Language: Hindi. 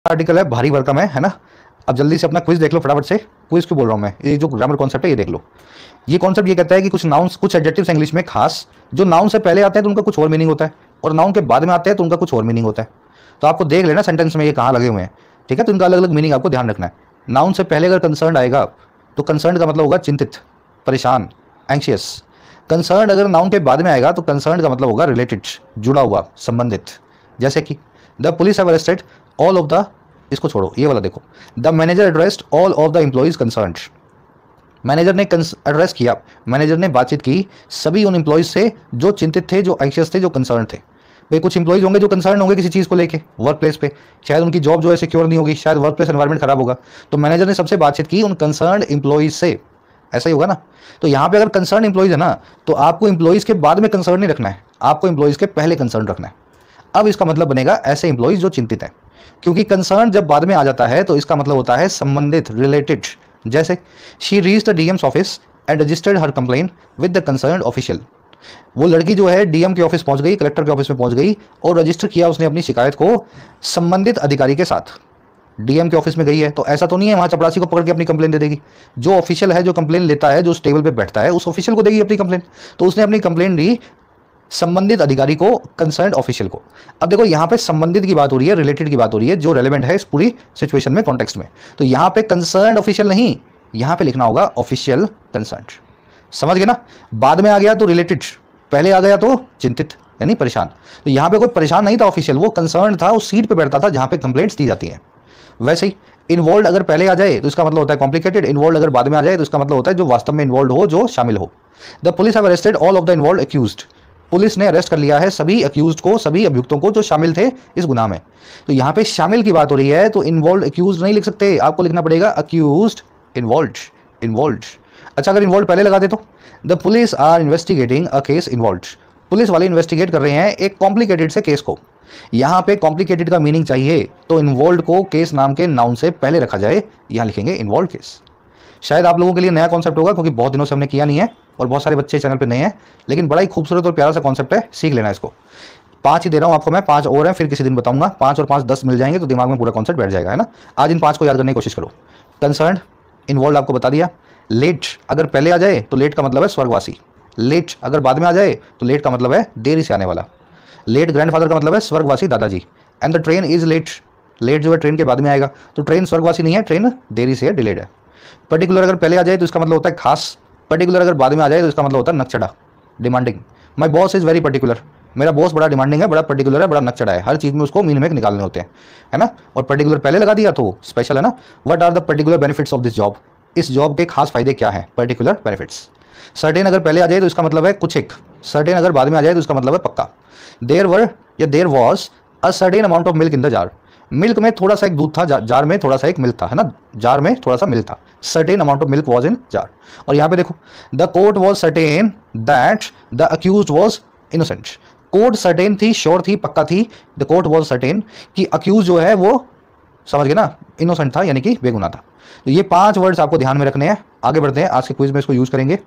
आर्टिकल है, भारी भरकम है ना। अब जल्दी से अपना क्विज देख लो फटाफट से। क्विज क्यों बोल रहा हूँ मैं, ये जो ग्रामर कॉन्सेप्ट है ये देख लो। ये कॉन्सेप्ट ये कहता है कि कुछ नाउन्स, कुछ एडजेक्टिव्स इंग्लिश में खास, जो नाउन से पहले आते हैं तो उनका कुछ और मीनिंग होता है, और नाउन के बाद में आते हैं तो उनका कुछ और मीनिंग होता है। तो आपको देख लेना सेंटेंस में ये कहाँ लगे हुए हैं, ठीक है। तो इनका अलग अलग मीनिंग आपको ध्यान रखना है। नाउन से पहले अगर कंसर्न आएगा तो कंसर्न का मतलब होगा चिंतित, परेशान, एंशियस। कंसर्न अगर नाउन के बाद में आएगा तो कंसर्न का मतलब होगा रिलेटेड, जुड़ा हुआ, संबंधित। जैसे कि the police have arrested all of the, इसको छोड़ो, ये वाला देखो, the manager addressed all of the employees concerned. Manager ने एड्रेस किया, मैनेजर ने बातचीत की सभी उन एम्प्लॉइज से जो चिंतित थे, जो एंशियस थे, जो कंसर्न थे। भाई कुछ एम्प्लॉइज होंगे जो कंसर्न होंगे किसी चीज़ को लेके, वर्क प्लेस पे, शायद उनकी जॉब जो है सिक्योर नहीं होगी, शायद वर्क प्लेस एनवायरमेंट खराब होगा, तो मैनेजर ने सबसे बातचीत की उन कंसर्न एम्प्लॉइज से। ऐसा ही होगा ना। तो यहाँ पे अगर कंसर्न एम्प्लॉइज है ना, तो आपको एम्प्लॉइज के बाद में कंसर्न नहीं रखना है, आपको एम्प्लॉइज के पहले कंसर्न रखना है। अब इसका मतलब बनेगा ऐसे एम्प्लॉइज जो चिंतित है, क्योंकि कंसर्न जब बाद में आ जाता है तो इसका मतलब होता है संबंधित, रिलेटेड। जैसे she reach the DMs office and registered her complain with the concern official. वो लड़की जो है डीएम के ऑफिस पहुंच गई, कलेक्टर के ऑफिस में पहुंच गई और रजिस्टर किया उसने अपनी शिकायत को संबंधित अधिकारी के साथ। डीएम के ऑफिस में गई है तो ऐसा तो नहीं है वहां चपरासी को पकड़ के अपनी कंप्लेन दे देगी। जो ऑफिशियल है, जो कंप्लेन लेता है, जो उस टेबल पे बैठता है, उस ऑफिशियल को देगी अपनी कंप्लेन। तो उसने अपनी कंप्लेन दी संबंधित अधिकारी को, कंसर्न ऑफिशियल को। अब देखो यहाँ पे संबंधित की बात हो रही है, रिलेटेड की बात हो रही है, जो रेलेवेंट है इस पूरी सिचुएशन में, कॉन्टेक्स्ट में। तो यहाँ पे कंसर्न ऑफिशियल नहीं, यहाँ पे लिखना होगा ऑफिशियल कंसर्न। समझ गए ना। बाद में आ गया तो रिलेटेड, पहले आ गया तो चिंतित यानी परेशान। तो यहाँ पे कोई परेशान नहीं था ऑफिशियल, वो कंसर्न था, उस सीट पे बैठता था जहाँ पे कंप्लेंट्स दी जाती हैं। वैसे ही इन्वॉल्व अगर पहले आ जाए तो इसका मतलब होता है कॉम्प्लिकेटेड, इन्वॉल्व अगर बाद में आ जाए तो इसका मतलब होता है जो वास्तव में इन्वॉल्व हो, जो शामिल हो। The police have arrested all of the involve accused. Police ने अरेस्ट कर लिया है सभी अक्यूज्ड को, सभी अभियुक्तों को जो शामिल थे इस गुनाह में। तो यहाँ पे शामिल की बात हो रही है तो इन्वॉल्व अक्यूज्ड नहीं लिख सकते, आपको लिखना पड़ेगा अक्यूज्ड इन्वॉल्व्ड, इन्वॉल्व्ड। अच्छा अगर इन्वॉल्व पहले लगा दे तो the police are investigating a case involved. Police वाले इन्वेस्टिगेट कर रहे हैं एक कॉम्प्लिकेटेड से केस को। यहाँ पे कॉम्प्लिकेटेड का मीनिंग चाहिए तो इन्वॉल्व को केस नाम के नाउन से पहले रखा जाए, यहाँ लिखेंगे इन्वॉल्व केस। शायद आप लोगों के लिए नया कॉन्सेप्ट होगा क्योंकि बहुत दिनों से हमने किया नहीं है और बहुत सारे बच्चे चैनल पे नए हैं, लेकिन बड़ा ही खूबसूरत और प्यारा सा कॉन्सेप्ट है, सीख लेना इसको। 5 ही दे रहा हूँ आपको मैं, 5 और हैं, फिर किसी दिन बताऊंगा। 5 और 5 10 मिल जाएंगे तो दिमाग में पूरा कॉन्सेप्ट बैठ जाएगा, है ना। आज इन 5 को याद करने की कोशिश करो। कंसर्न, इन्वॉल्व आपको बता दिया। लेट अगर पहले आ जाए तो लेट का मतलब है स्वर्गवासी। लेट अगर बाद में आ जाए तो लेट का मतलब है देरी से आने वाला। लेट ग्रैंडफादर का मतलब है स्वर्गवासी दादाजी। And the train is late, late जो है ट्रेन के बाद में आएगा, तो ट्रेन स्वर्गवासी नहीं है, ट्रेन देरी से है, डिलेड है। पर्टिकुलर अगर पहले आ जाए तो इसका मतलब होता है खास। पर्टिकुलर अगर बाद में आ जाए तो इसका मतलब होता है नकचढ़ा, demanding. My boss is very particular, मेरा बॉस बड़ा डिमांडिंग है, बड़ा पर्टिकुलर है, बड़ा नकचढ़ा है, हर चीज़ में उसको मीन में निकालने होते हैं, है ना। और पर्टिकुलर पहले लगा दिया तो स्पेशल है ना। What are the particular benefits of this job, इस जॉब के खास फायदे क्या है, पर्टिकुलर बेनिफिट्स। सर्टेन अगर पहले आ जाए तो इसका मतलब है कुछ एक, सर्टेन अगर बाद में आ जाए तो इसका मतलब है पक्का। देयर वर या there was a certain amount of milk in the jar. Milk में थोड़ा सा एक दूध था, जार में थोड़ा सा एक मिल्क था, है ना, जार में थोड़ा सा मिल्क था। Certain amount of milk was in jar. और यहाँ पे देखो the court was certain that the accused was innocent. Court certain थी, श्योर थी, पक्का थी। द कोर्ट वॉज सर्टेन कि अक्यूज जो है वो, समझ गए ना, इनोसेंट था यानी कि बेगुनाह था। तो ये 5 वर्ड्स आपको ध्यान में रखने हैं। आगे बढ़ते हैं, आज के क्विज में इसको यूज करेंगे।